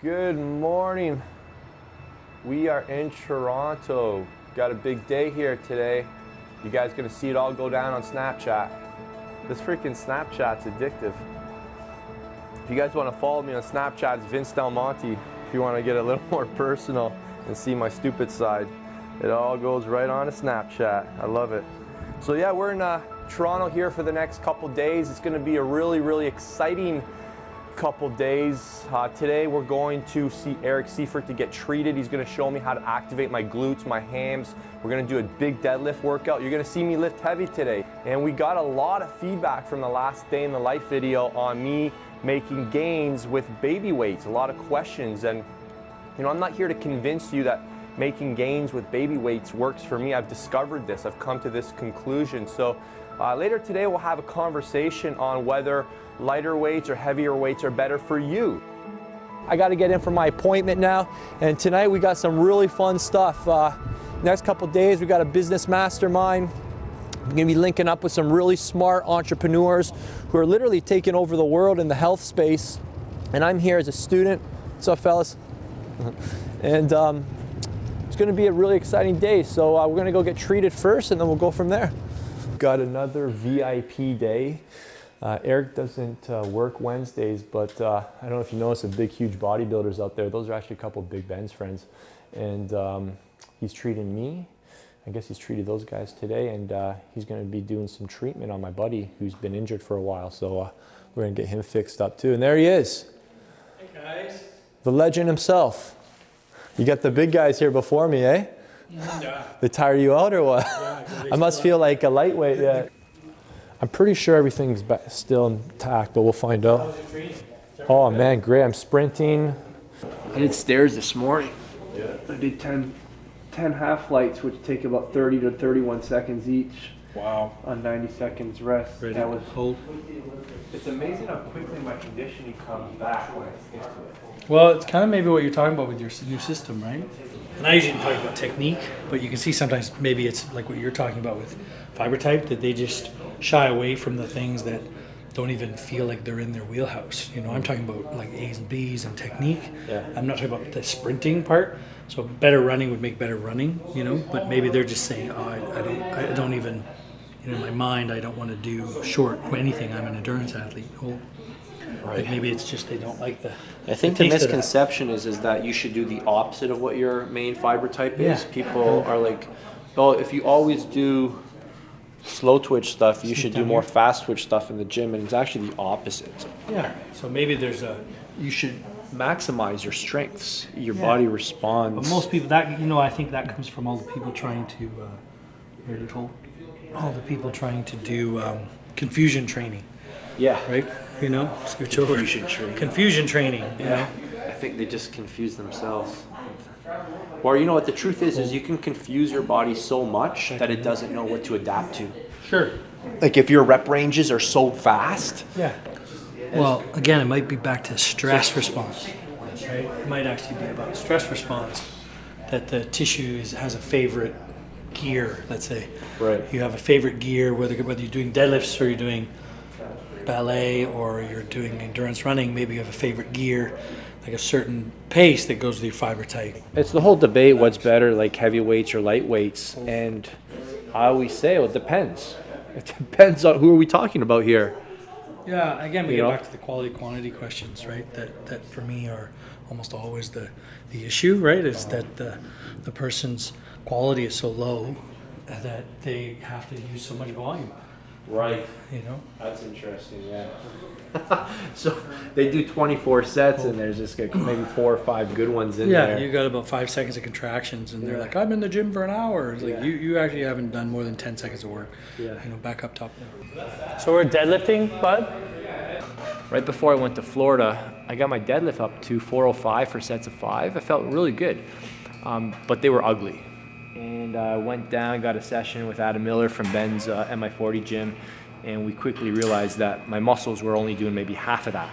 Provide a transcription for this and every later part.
Good morning. We are in Toronto. Got a big day here today. You guys gonna see it all go down on Snapchat. This freaking Snapchat's addictive. If you guys wanna follow me on Snapchat, it's Vince Del Monte. If you wanna get a little more personal and see my stupid side, it all goes right on to Snapchat. I love it. So yeah, we're in Toronto here for the next couple days. It's gonna be a really exciting couple days. Today we're going to see Eric Seifert to get treated. He's gonna show me how to activate my glutes, my hams. We're gonna do a big deadlift workout. You're gonna see me lift heavy today. And we got a lot of feedback from the last day in the life video on me making gains with baby weights. A lot of questions, and you know, I'm not here to convince you that making gains with baby weights works for me. I've discovered this, I've come to this conclusion. So later today we'll have a conversation on whether lighter weights or heavier weights are better for you. I got to get in for my appointment now, and tonight we got some really fun stuff. Next couple days we got a business mastermind. I'm going to be linking up with some really smart entrepreneurs who are literally taking over the world in the health space, and I'm here as a student. What's up, fellas? And it's going to be a really exciting day, so we're going to go get treated first and then we'll go from there. Got another VIP day. Eric doesn't work Wednesdays, but I don't know if you notice the big, huge bodybuilders out there. Those are actually a couple of Big Ben's friends. And he's treating me. I guess he's treated those guys today, and he's going to be doing some treatment on my buddy who's been injured for a while. So we're going to get him fixed up too. And there he is. Hey, guys. The legend himself. You got the big guys here before me, eh? Yeah. They tire you out or what? Yeah, I must feel like a lightweight, yeah. I'm pretty sure everything's still intact, but we'll find out. Oh man, great, I'm sprinting. I did stairs this morning. Yeah. I did 10 half flights, which take about 30 to 31 seconds each. Wow. On 90 seconds rest. Ready That was hold. It's amazing how quickly my conditioning comes back when I stick to it. Well, it's kind of maybe what you're talking about with your new system, right? And I usually talk about technique, but you can see sometimes maybe it's like what you're talking about with fiber type, that they just shy away from the things that don't even feel like they're in their wheelhouse. You know, I'm talking about like A's and B's and technique. Yeah. I'm not talking about the sprinting part. So better running would make better running, you know, but maybe they're just saying, oh, I don't even, you know, in my mind, I don't want to do short anything. I'm an endurance athlete. Oh. Right. Like maybe it's just they don't like the. I think the misconception is that you should do the opposite of what your main fiber type is. Yeah. People are like, oh, if you always do slow twitch stuff, you should do more fast twitch stuff in the gym, and it's actually the opposite. Yeah. So maybe there's You should maximize your strengths. Your body responds. But most people, that, you know, I think that comes from all the people trying to, all the people trying to do confusion training. Yeah. Right. You know, scooch over. Confusion training. Confusion training. You know? I think they just confuse themselves. Or you know what the truth is you can confuse your body so much that it doesn't know what to adapt to. Sure. Like if your rep ranges are so fast. Yeah. Well, again, it might be back to stress response. Right. It might actually be about stress response. That the tissue has a favorite gear. Let's say. Right. You have a favorite gear, whether you're doing deadlifts or you're doing ballet or you're doing endurance running. Maybe you have a favorite gear, like a certain pace that goes with your fiber type. It's the whole debate, what's better, like heavy weights or light weights, and I always say, well, it depends. It depends on who are we talking about here. Yeah, again, we You get know? back to the quality quantity questions, right? That for me are almost always the issue, right? Is that the person's quality is so low that they have to use so much volume. Right. You know? That's interesting, yeah. So they do 24 sets and there's just like maybe 4 or 5 good ones in there. Yeah, you got about 5 seconds of contractions and they're like, I'm in the gym for an hour. It's like, you actually haven't done more than 10 seconds of work. Yeah. You know, back up top there. So we're deadlifting, bud? Right before I went to Florida, I got my deadlift up to 405 for sets of 5. I felt really good, but they were ugly. And I went down, got a session with Adam Miller from Ben's MI40 gym, and we quickly realized that my muscles were only doing maybe half of that.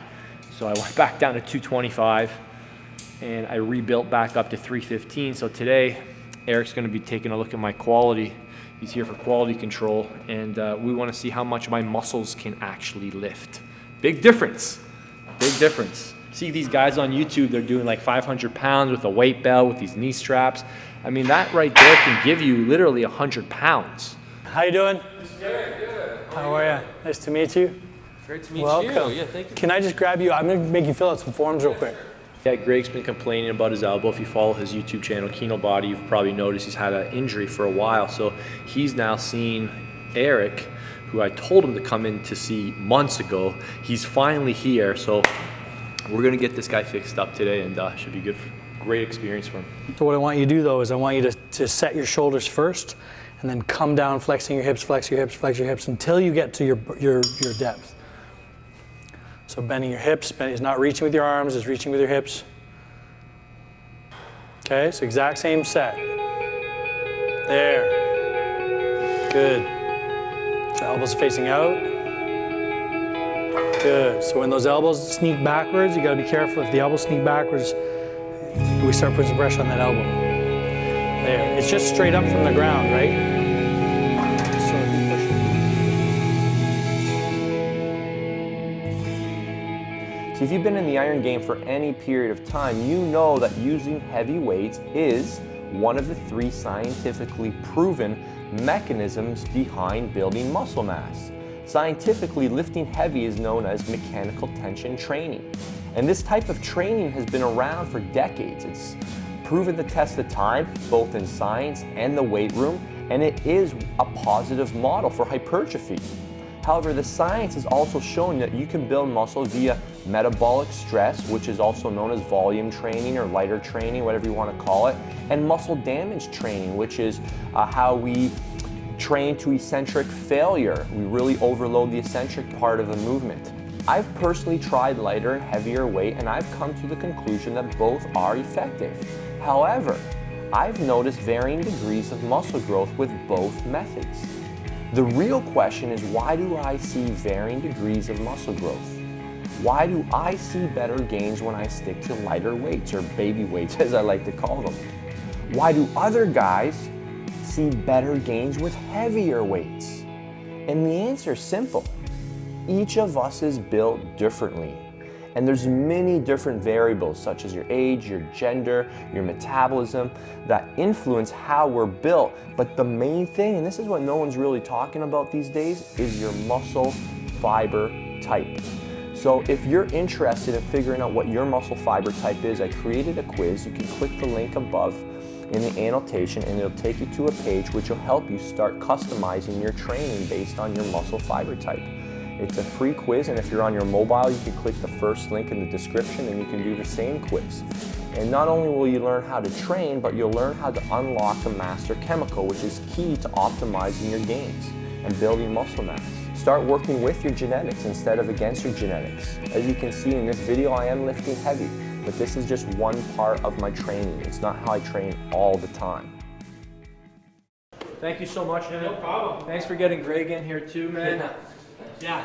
So I went back down to 225, and I rebuilt back up to 315. So today, Eric's gonna be taking a look at my quality. He's here for quality control, and we wanna see how much my muscles can actually lift. Big difference, big difference. See these guys on YouTube, they're doing like 500 pounds with a weight belt, with these knee straps. I mean, that right there can give you literally 100 pounds. How you doing? Good. How are you? Nice to meet you. Great to meet Welcome. you. Yeah, thank you. Can I just grab you? I'm going to make you fill out some forms real quick. Yeah, Greg's been complaining about his elbow. If you follow his YouTube channel, Keno Body, you've probably noticed he's had an injury for a while. So he's now seen Eric, who I told him to come in to see months ago. He's finally here. So we're going to get this guy fixed up today, and should be good. Great experience for him. So what I want you to do though is I want you to set your shoulders first and then come down flexing your hips, flex your hips, flex your hips until you get to your depth. So bending your hips, is not reaching with your arms, is reaching with your hips. Okay, so exact same set. There. Good. So elbows facing out. Good. So when those elbows sneak backwards, you gotta be careful. If the elbows sneak backwards, we start putting some pressure on that elbow. There. It's just straight up from the ground, right? So if you push. So if you've been in the iron game for any period of time, you know that using heavy weights is one of the 3 scientifically proven mechanisms behind building muscle mass. Scientifically, lifting heavy is known as mechanical tension training. And this type of training has been around for decades. It's proven the test of time, both in science and the weight room, and it is a positive model for hypertrophy. However, the science has also shown that you can build muscle via metabolic stress, which is also known as volume training or lighter training, whatever you want to call it, and muscle damage training, which is how we train to eccentric failure. We really overload the eccentric part of the movement. I've personally tried lighter and heavier weight, and I've come to the conclusion that both are effective. However, I've noticed varying degrees of muscle growth with both methods. The real question is, why do I see varying degrees of muscle growth? Why do I see better gains when I stick to lighter weights, or baby weights as I like to call them? Why do other guys see better gains with heavier weights? And the answer is simple. Each of us is built differently. And there's many different variables such as your age, your gender, your metabolism that influence how we're built. But the main thing, and this is what no one's really talking about these days, is your muscle fiber type. So if you're interested in figuring out what your muscle fiber type is, I created a quiz. You can click the link above in the annotation and it'll take you to a page which will help you start customizing your training based on your muscle fiber type. It's a free quiz, and if you're on your mobile, you can click the first link in the description and you can do the same quiz. And not only will you learn how to train, but you'll learn how to unlock the master chemical, which is key to optimizing your gains and building muscle mass. Start working with your genetics instead of against your genetics. As you can see in this video, I am lifting heavy, but this is just one part of my training. It's not how I train all the time. Thank you so much, man. No problem. Thanks for getting Greg in here too, man. Yeah.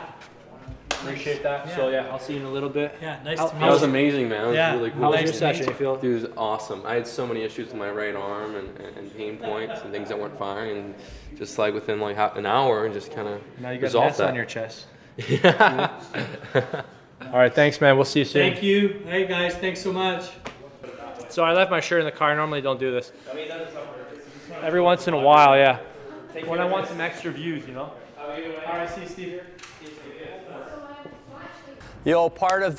Appreciate that. Yeah. So yeah, I'll see you in a little bit. Yeah, nice How- to meet That was you. amazing, man. That was Yeah. really cool. How was Nice your to session? meet You feel? It was awesome. I had so many issues with my right arm and pain points and things that weren't firing, and just like within like half an hour, and just kind of Now you got resolved mess that. on your chest. Yeah. All right, thanks, man. We'll see you soon. Thank you. Hey guys, thanks so much. So I left my shirt in the car. I normally don't do this. Every once in a while, yeah. When I want some extra views, you know. All right, see you, Steve. Yo, part of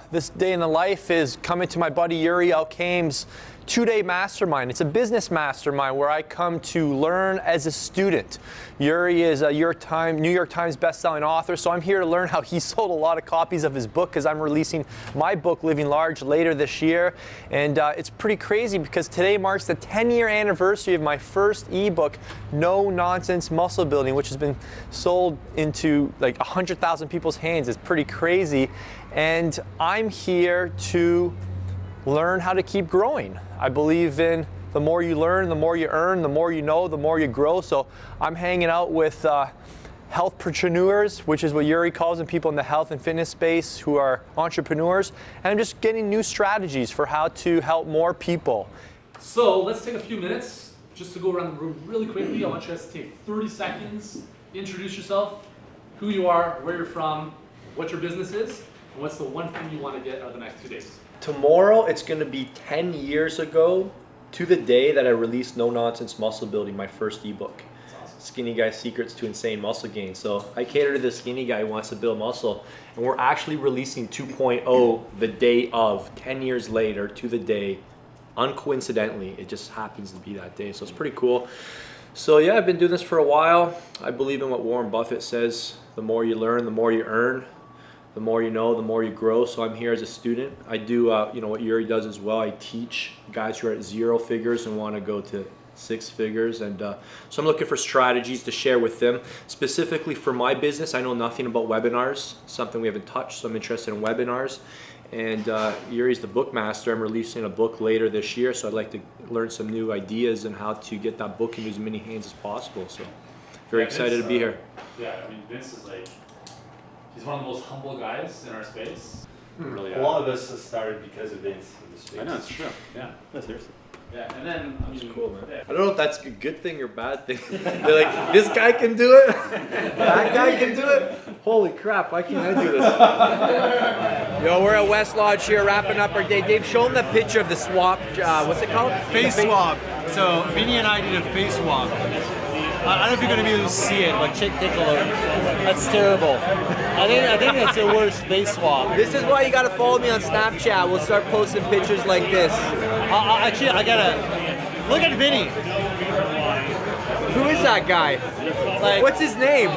this day in the life is coming to my buddy Yuri Alkaim's 2-day mastermind. It's a business mastermind where I come to learn as a student. Yuri is a New York Times best-selling author, so I'm here to learn how he sold a lot of copies of his book, because I'm releasing my book, Living Large, later this year. And it's pretty crazy because today marks the 10-year anniversary of my first ebook, No Nonsense Muscle Building, which has been sold into like 100,000 people's hands. It's pretty crazy. And I'm here to learn how to keep growing. I believe in the more you learn, the more you earn, the more you know, the more you grow. So I'm hanging out with healthpreneurs, which is what Yuri calls them, people in the health and fitness space who are entrepreneurs. And I'm just getting new strategies for how to help more people. So let's take a few minutes just to go around the room really quickly. I want you guys to take 30 seconds, introduce yourself, who you are, where you're from, what your business is, What's the one thing you want to get out of the next 2 days? Tomorrow, it's going to be 10 years ago to the day that I released No Nonsense Muscle Building, my first ebook. Skinny Guy Secrets to Insane Muscle Gain. So I cater to the skinny guy who wants to build muscle, and we're actually releasing 2.0 the day of, 10 years later to the day. Uncoincidentally, it just happens to be that day, so it's pretty cool. So yeah, I've been doing this for a while. I believe in what Warren Buffett says: the more you learn, the more you earn. The more you know, the more you grow. So I'm here as a student. I do what Yuri does as well. I teach guys who are at 0 figures and want to go to 6 figures, and so I'm looking for strategies to share with them. Specifically for my business, I know nothing about webinars, something we haven't touched, so I'm interested in webinars. And Yuri's the bookmaster. I'm releasing a book later this year, so I'd like to learn some new ideas and how to get that book into as many hands as possible. So very excited to be here. Yeah, I mean, Vince is like, he's one of the most humble guys in our space. Really, A lot of us started because of Vince in the space. I know, it's true. Yeah. No, seriously. Yeah, and then, I mean, Cool, man. yeah. I don't know if that's a good thing or bad thing. They're like, this guy can do it, that guy can do it. Holy crap, why can't I do this? Yo, we're at West Lodge here, wrapping up our day. Dave, show them the picture of the swap. What's it called? Face swap. So Vinny and I did a face swap. I don't know if you're gonna be able to see it, but take a look. That's terrible. I think that's the worst face swap. This is why you gotta follow me on Snapchat. We'll start posting pictures like this. Actually, I gotta look at Vinny. Who is that guy? Like, What's his name?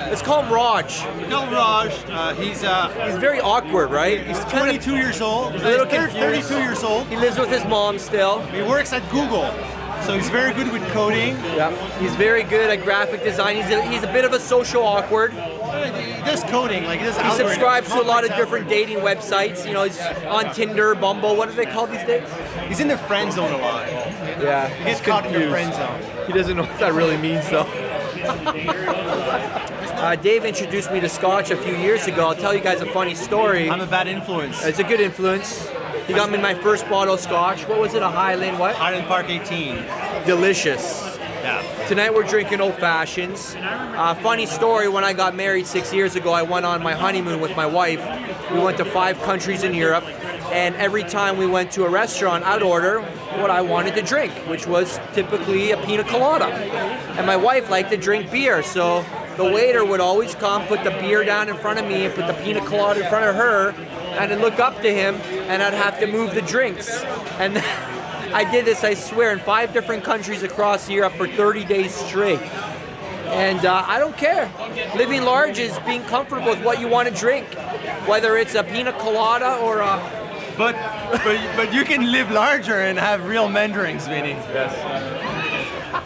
Let's call him Raj. Bill Raj. He's He's very awkward, right? He's 22 years old. He's a little He's confused. 32 years old. He lives with his mom still. He works at Google, so he's very good with coding. Yeah. He's very good at graphic design. He's a bit of a social awkward. He does coding, like he does. He algorithms, subscribes to a lot of complex different dating websites. You know, he's on Tinder, Bumble. What do they call these days? algorithms. He's in the friend zone a lot. Yeah. He gets caught in the friend zone. He doesn't know what that really means, though. Dave introduced me to Scotch a few years ago. I'll tell you guys a funny story. I'm a bad influence. It's a good influence. He got me my first bottle of Scotch. What was it? A Highland what? Highland Park 18. Delicious. Yeah. Tonight we're drinking old fashions. Funny story, when I got married 6 years ago, I went on my honeymoon with my wife. We went to 5 countries in Europe, and every time we went to a restaurant, I'd order what I wanted to drink, which was typically a pina colada. And my wife liked to drink beer, so the waiter would always come, put the beer down in front of me, and put the pina colada in front of her, and I'd look up to him, and I'd have to move the drinks. And I did this, I swear, in 5 different countries across Europe for 30 days straight. And I don't care. Living large is being comfortable with what you want to drink, whether it's a pina colada or a... But you can live larger and have real men drinks, Vinny.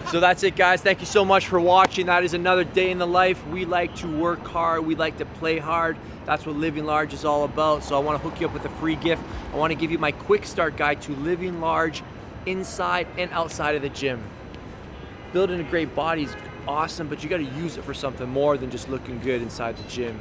So that's it, guys. Thank you so much for watching. That is another day in the life. We like to work hard. We like to play hard. That's what Living Large is all about. So I want to hook you up with a free gift. I want to give you my quick start guide to living large inside and outside of the gym. Building a great body is awesome, but you got to use it for something more than just looking good inside the gym.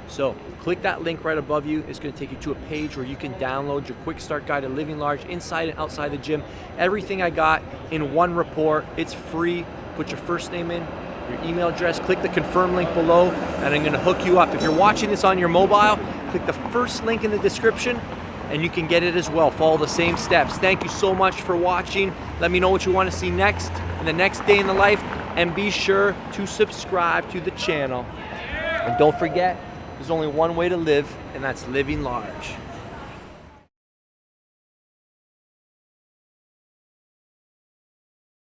So click that link right above you. It's going to take you to a page where you can download your quick start guide to living large inside and outside the gym. Everything I got in one report. It's free. Put your first name in, your email address, click the confirm link below, and I'm going to hook you up. If you're watching this on your mobile, click the first link in the description and you can get it as well. Follow the same steps. Thank you so much for watching. Let me know what you want to see next in the next day in the life, and be sure to subscribe to the channel. And don't forget, there's only one way to live, and that's living large.